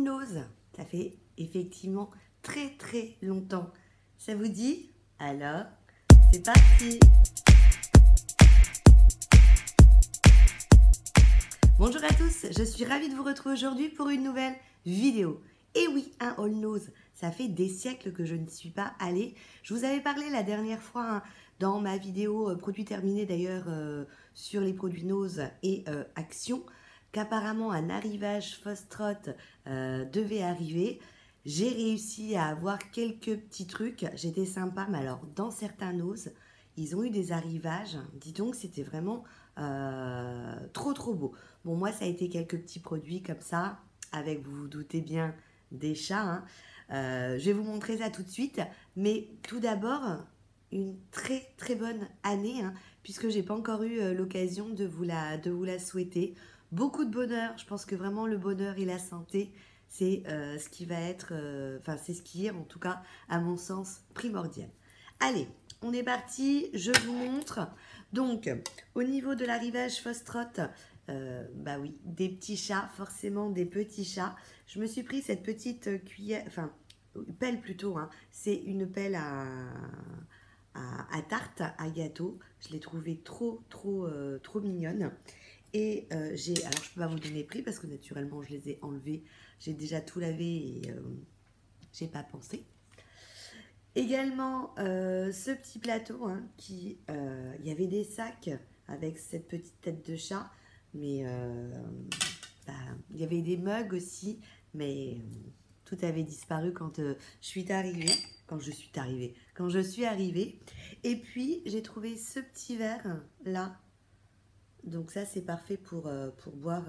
Nose. Ça fait effectivement très longtemps. Ça vous dit? Alors, c'est parti! Bonjour à tous, je suis ravie de vous retrouver aujourd'hui pour une nouvelle vidéo. Et oui, un All Nose, ça fait des siècles que je ne suis pas allée. Je vous avais parlé la dernière fois dans ma vidéo produits terminés d'ailleurs sur les produits Nose et Action, qu'apparemment un arrivage Foxtrot devait arriver. J'ai réussi à avoir quelques petits trucs, j'étais sympa, mais alors dans certains Nose, ils ont eu des arrivages, dis donc c'était vraiment trop beau. Bon, moi, ça a été quelques petits produits comme ça, avec, vous vous doutez bien, des chats. Je vais vous montrer ça tout de suite. Mais tout d'abord, une très bonne année, puisque j'ai pas encore eu l'occasion de vous la souhaiter. Beaucoup de bonheur. Je pense que vraiment le bonheur et la santé, c'est ce qui va être, c'est ce qui est en tout cas, à mon sens, primordial. Allez, on est parti. Je vous montre. Donc, au niveau de l'arrivage Foxtrot, bah oui, des petits chats, forcément des petits chats. Je me suis pris cette petite cuillère, enfin, pelle plutôt, c'est une pelle à tarte, à gâteau. Je l'ai trouvée trop mignonne. Et alors je peux pas vous donner le prix parce que naturellement je les ai enlevés. J'ai déjà tout lavé et j'ai pas pensé. Également, ce petit plateau, il y avait des sacs avec cette petite tête de chat, mais il y avait des mugs aussi, mais tout avait disparu quand je suis arrivée. Quand je suis arrivée. Et puis, j'ai trouvé ce petit verre là. Donc ça, c'est parfait pour boire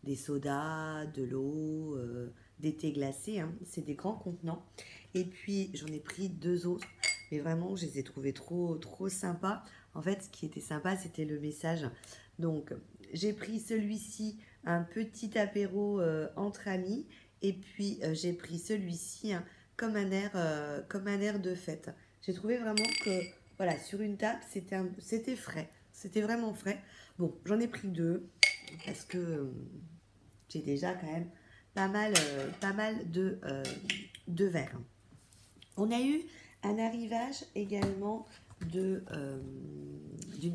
des sodas, de l'eau, des thés glacés. C'est des grands contenants. Et puis, j'en ai pris deux autres. Mais vraiment, je les ai trouvés trop sympas. En fait, ce qui était sympa, c'était le message. Donc, j'ai pris celui-ci, un petit apéro entre amis. Et puis, j'ai pris celui-ci comme un air de fête. J'ai trouvé vraiment que, voilà, sur une table, c'était frais. C'était vraiment frais. Bon, j'en ai pris deux parce que j'ai déjà quand même pas mal de verres. On a eu un arrivage également d'une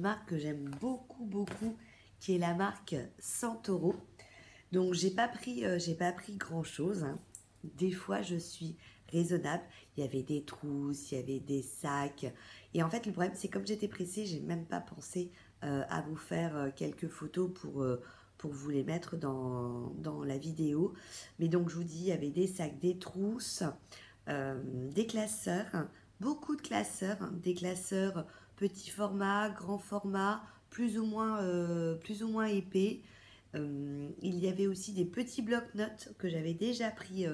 marque que j'aime beaucoup, qui est la marque Santoro. Donc j'ai pas pris grand chose. Des fois je suis raisonnable. Il y avait des trousses, il y avait des sacs. Et en fait le problème c'est comme j'étais pressée, j'ai même pas pensé à vous faire quelques photos pour vous les mettre dans la vidéo. Mais donc je vous dis, il y avait des sacs, des trousses, des classeurs, beaucoup de classeurs, des classeurs petit format, grand format, plus ou moins épais. Il y avait aussi des petits bloc-notes que j'avais déjà pris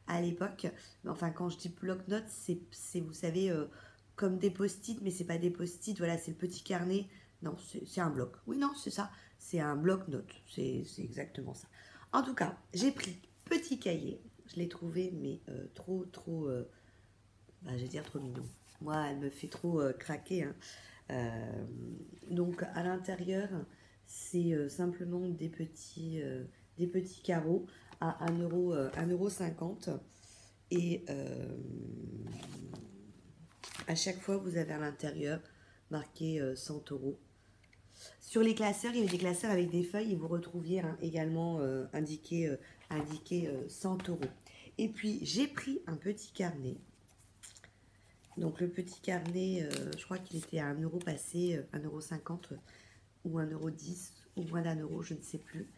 à l'époque. Enfin, quand je dis bloc-notes, c'est vous savez, comme des post-it, mais c'est pas des post-it, voilà, c'est le petit carnet. Non, c'est un bloc. Oui, non, c'est ça. C'est un bloc-notes. C'est exactement ça. En tout cas, j'ai pris petit cahier. Je l'ai trouvé, mais je vais dire trop mignon. Moi, elle me fait trop craquer. Donc, à l'intérieur, c'est simplement des petits carreaux à 1,50 €. Et à chaque fois, vous avez à l'intérieur marqué 100 €. Sur les classeurs, il y avait des classeurs avec des feuilles et vous retrouviez également indiqué 100 €. Et puis, j'ai pris un petit carnet. Donc, le petit carnet, je crois qu'il était à 1 € passé, 1,50 € ou 1,10 € ou moins d'1 €, je ne sais plus.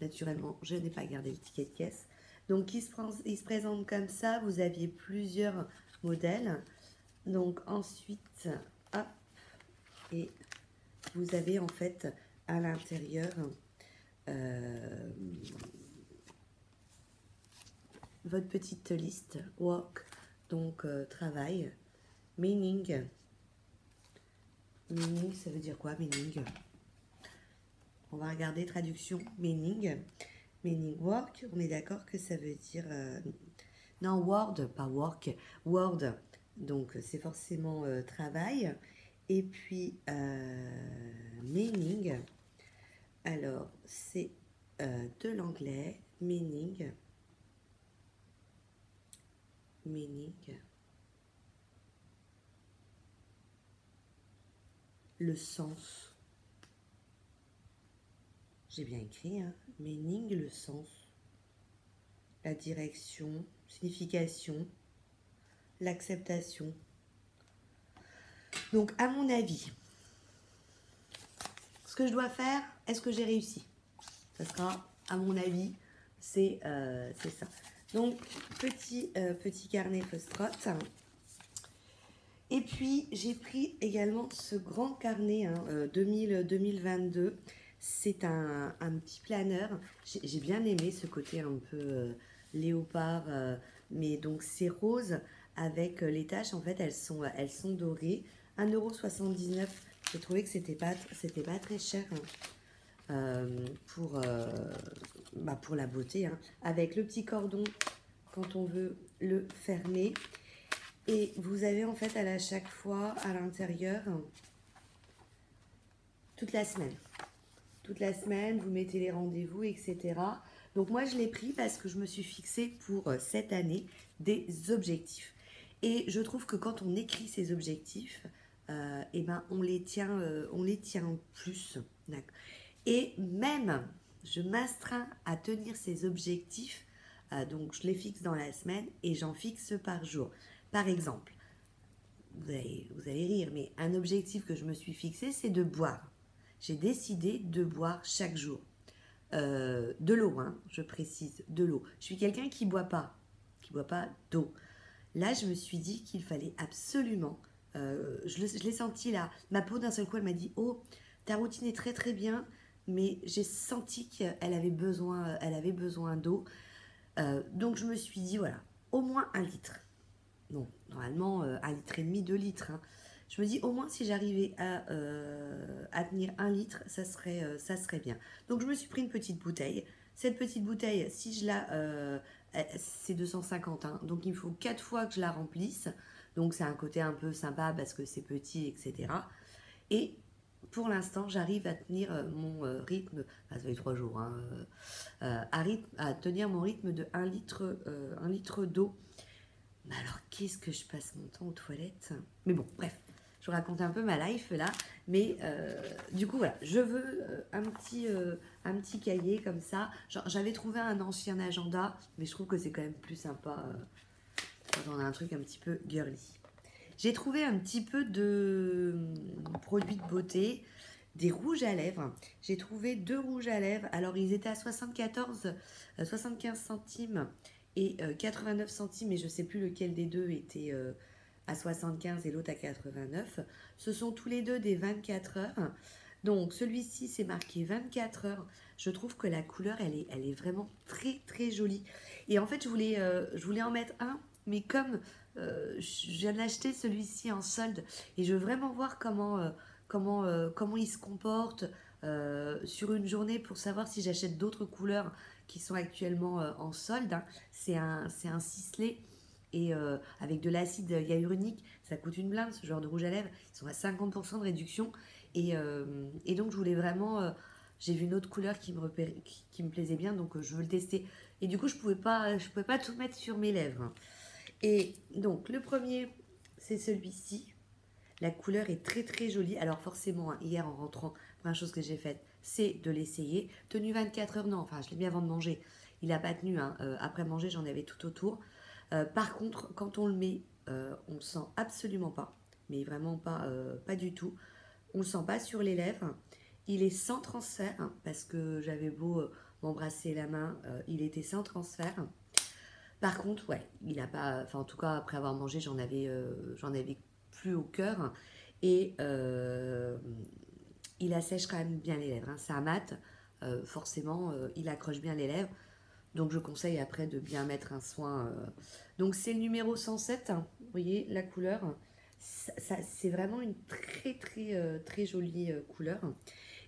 Naturellement, je n'ai pas gardé le ticket de caisse. Donc, il se présente comme ça. Vous aviez plusieurs modèles. Donc, ensuite, hop, et vous avez en fait à l'intérieur votre petite liste work, donc travail, meaning, ça veut dire quoi meaning? On va regarder traduction meaning work, on est d'accord que ça veut dire non, word, pas work, word, donc c'est forcément travail. Et puis meaning, alors c'est de l'anglais, meaning, meaning, le sens. J'ai bien écrit, hein, meaning, le sens, la direction, signification, l'acceptation. Donc, à mon avis, ce que je dois faire, est-ce que j'ai réussi? Ça sera, à mon avis, c'est ça. Donc, petit carnet post-rote. Et puis, j'ai pris également ce grand carnet 2022. C'est un petit planeur. J'ai bien aimé ce côté un peu léopard. Mais donc, c'est rose avec les taches. En fait, elles sont dorées. 1,79 €. J'ai trouvé que c'était pas très cher pour la beauté. Hein. Avec le petit cordon quand on veut le fermer. Et vous avez en fait à chaque fois à l'intérieur toute la semaine. Toute la semaine, vous mettez les rendez-vous, etc. Donc moi, je l'ai pris parce que je me suis fixée pour cette année des objectifs. Et je trouve que quand on écrit ces objectifs, eh ben, on les tient plus. Et même, je m'astreins à tenir ces objectifs. Donc, je les fixe dans la semaine et j'en fixe par jour. Par exemple, vous allez rire, mais un objectif que je me suis fixé, c'est de boire. J'ai décidé de boire chaque jour. De l'eau, hein, je précise, de l'eau. Je suis quelqu'un qui ne boit pas d'eau. Là, je me suis dit qu'il fallait absolument, je l'ai senti là, ma peau d'un seul coup, elle m'a dit, oh, ta routine est très très bien, mais j'ai senti qu'elle avait besoin d'eau. Donc, je me suis dit, voilà, au moins 1 litre. Non, normalement, 1,5 litre, 2 litres. Hein. Je me dis, au moins, si j'arrivais à tenir 1 litre, ça serait bien. Donc, je me suis pris une petite bouteille. Cette petite bouteille, si je la... c'est 250, hein, donc il me faut 4 fois que je la remplisse. Donc, c'est un côté un peu sympa parce que c'est petit, etc. Et pour l'instant, j'arrive à tenir mon rythme, ça fait 3 jours, hein, à tenir mon rythme de 1 litre d'eau. Mais alors, qu'est-ce que je passe mon temps aux toilettes? Mais bon, bref, je vous raconte un peu ma life là. Mais du coup, voilà, je veux un petit cahier comme ça. J'avais trouvé un ancien agenda, mais je trouve que c'est quand même plus sympa quand on a un truc un petit peu girly. J'ai trouvé un petit peu de produits de beauté, des rouges à lèvres. J'ai trouvé 2 rouges à lèvres. Alors, ils étaient à 75 centimes et 89 centimes, mais je ne sais plus lequel des deux était à 75 et l'autre à 89. Ce sont tous les deux des 24 heures. Donc, celui-ci, c'est marqué 24 heures. Je trouve que la couleur, elle est vraiment très, très jolie. Et en fait, je voulais en mettre un, mais comme je viens d'acheter celui-ci en solde, et je veux vraiment voir comment il se comporte sur une journée pour savoir si j'achète d'autres couleurs qui sont actuellement en solde. Hein. C'est un ciselé et avec de l'acide hyaluronique, ça coûte une blinde ce genre de rouge à lèvres. Ils sont à 50% de réduction et donc je voulais vraiment... j'ai vu une autre couleur qui me plaisait bien, donc je veux le tester. Et du coup, je pouvais pas tout mettre sur mes lèvres. Et donc, le premier, c'est celui-ci. La couleur est très très jolie. Alors forcément, hein, hier en rentrant, la première chose que j'ai faite, c'est de l'essayer. Tenu 24 heures, non, enfin je l'ai mis avant de manger. Il n'a pas tenu, hein. Après manger, j'en avais tout autour. Par contre, quand on le met, on le sent absolument pas. Mais vraiment pas du tout. On le sent pas sur les lèvres. Il est sans transfert, hein, parce que j'avais beau m'embrasser la main, il était sans transfert. Par contre, ouais, il a pas... Enfin, en tout cas, après avoir mangé, j'en avais plus au cœur. Et il assèche quand même bien les lèvres. Hein. C'est un mat, forcément, il accroche bien les lèvres. Donc, je conseille après de bien mettre un soin. Donc, c'est le numéro 107. Hein. Vous voyez la couleur. C'est vraiment une très, très, très jolie couleur.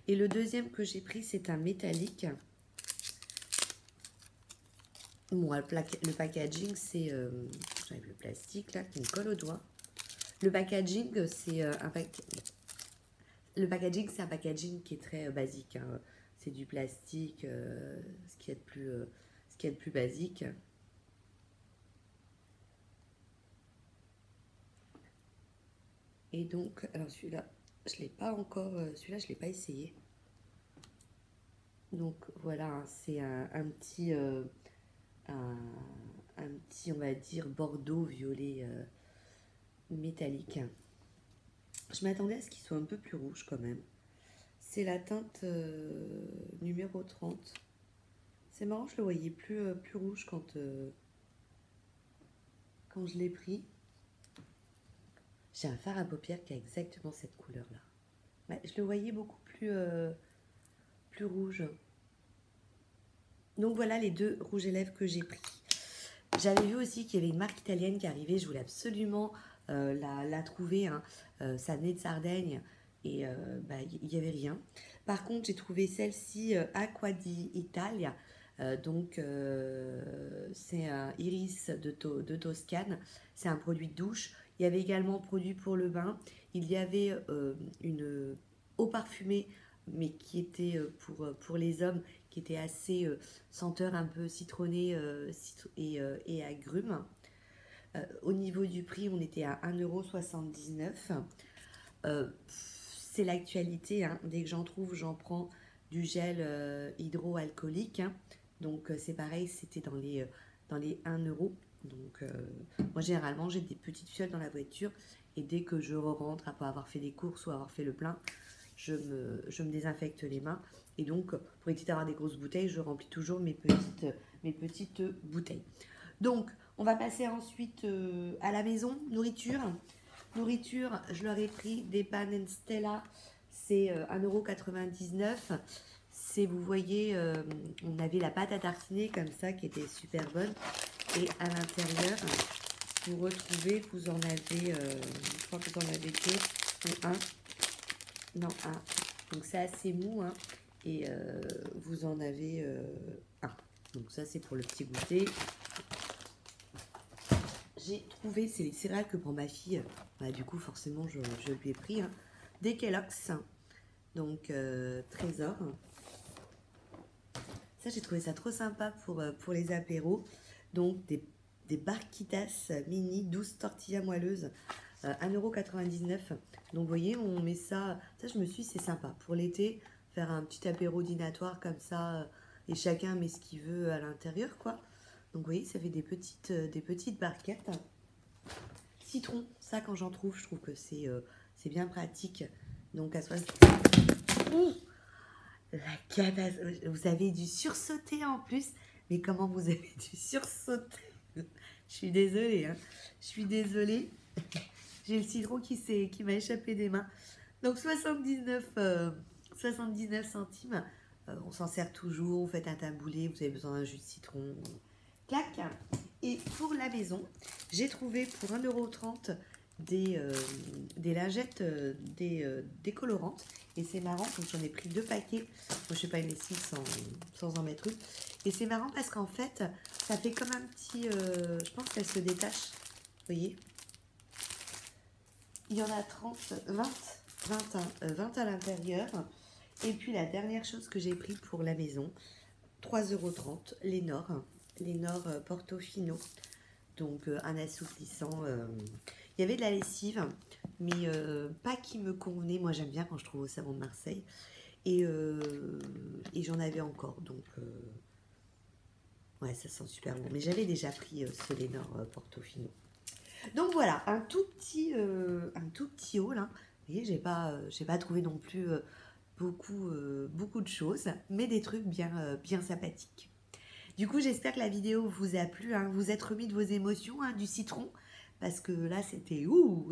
Et le deuxième que j'ai pris, c'est un métallique. Bon, le packaging, c'est... J'avais le plastique là qui me colle au doigt. Le packaging, c'est Le packaging, c'est un packaging qui est très basique. Hein. C'est du plastique, ce qui est de plus basique. Et donc, alors celui-là, je l'ai pas encore, celui-là, je l'ai pas essayé. Donc voilà, hein, c'est un petit, un petit, on va dire, bordeaux violet métallique. Je m'attendais à ce qu'il soit un peu plus rouge quand même. C'est la teinte numéro 30. C'est marrant, je le voyais plus rouge quand je l'ai pris. J'ai un fard à paupières qui a exactement cette couleur-là. Ouais, je le voyais beaucoup plus rouge. Donc voilà les deux rouges à lèvres que j'ai pris. J'avais vu aussi qu'il y avait une marque italienne qui arrivait. Je voulais absolument la trouver. Hein. Ça venait de Sardaigne et il n'y avait rien. Par contre, j'ai trouvé celle-ci, Acqua di Italia. C'est un iris de Toscane. C'est un produit de douche. Il y avait également produit pour le bain. Il y avait une eau parfumée, mais qui était pour les hommes, qui était assez senteur un peu citronnée et agrumes. Au niveau du prix, on était à 1,79 €. C'est l'actualité, hein. Dès que j'en trouve, j'en prends du gel hydroalcoolique. Hein. Donc c'est pareil, c'était dans les 1 €. Donc moi généralement j'ai des petites fioles dans la voiture et dès que je rentre après avoir fait des courses ou avoir fait le plein, je me désinfecte les mains. Et donc pour éviter d'avoir des grosses bouteilles, je remplis toujours mes petites bouteilles. Donc on va passer ensuite à la maison. Nourriture, je leur ai pris des Pan Stella, c'est 1,99 €. C'est, vous voyez, on avait la pâte à tartiner comme ça qui était super bonne. Et à l'intérieur, vous retrouvez, vous en avez, je crois que vous en avez deux, ou un. Non, un. Donc c'est assez mou, hein. Et vous en avez un. Donc ça, c'est pour le petit goûter. J'ai trouvé, c'est les céréales que pour ma fille, du coup forcément je lui ai pris, hein, des Kellogg's, donc Trésor. Ça, j'ai trouvé ça trop sympa pour les apéros. Donc des barquitas mini 12 tortillas moelleuses, 1,99 €. Donc vous voyez, on met ça, je me suis dit c'est sympa pour l'été, faire un petit apéro dînatoire comme ça, et chacun met ce qu'il veut à l'intérieur, quoi. Donc vous voyez, ça fait des petites barquettes. Citron, ça quand j'en trouve, je trouve que c'est bien pratique. Donc à 60. Ouh, la catastrophe. Vous avez dû sursauter en plus. Mais comment vous avez dû sursauter? Je suis désolée, hein. Je suis désolée. J'ai le citron qui m'a échappé des mains. Donc 79 centimes. On s'en sert toujours. Vous faites un taboulé, vous avez besoin d'un jus de citron. Clac. Et pour la maison, j'ai trouvé pour 1,30 € des lingettes décolorantes. Et c'est marrant, donc j'en ai pris 2 paquets. Moi, je ne sais pas une lessive sans en mettre une. Et c'est marrant parce qu'en fait, ça fait comme un petit... je pense qu'elle se détache. Vous voyez? Il y en a 20 à l'intérieur. Et puis la dernière chose que j'ai pris pour la maison, 3,30 €, Lénore Portofino. Donc un assouplissant. Il y avait de la lessive, mais pas qui me convenait. Moi j'aime bien quand je trouve au savon de Marseille. Et j'en avais encore. Donc ouais, ça sent super bon. Mais j'avais déjà pris ce Lénore Portofino. Donc voilà, un tout petit haul. Hein. Vous voyez, j'ai pas trouvé non plus beaucoup de choses, mais des trucs bien sympathiques. Du coup, j'espère que la vidéo vous a plu, hein. Vous êtes remis de vos émotions, hein, du citron, parce que là, c'était ouh.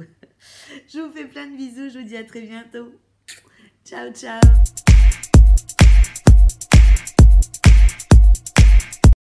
Je vous fais plein de bisous, je vous dis à très bientôt. Ciao, ciao.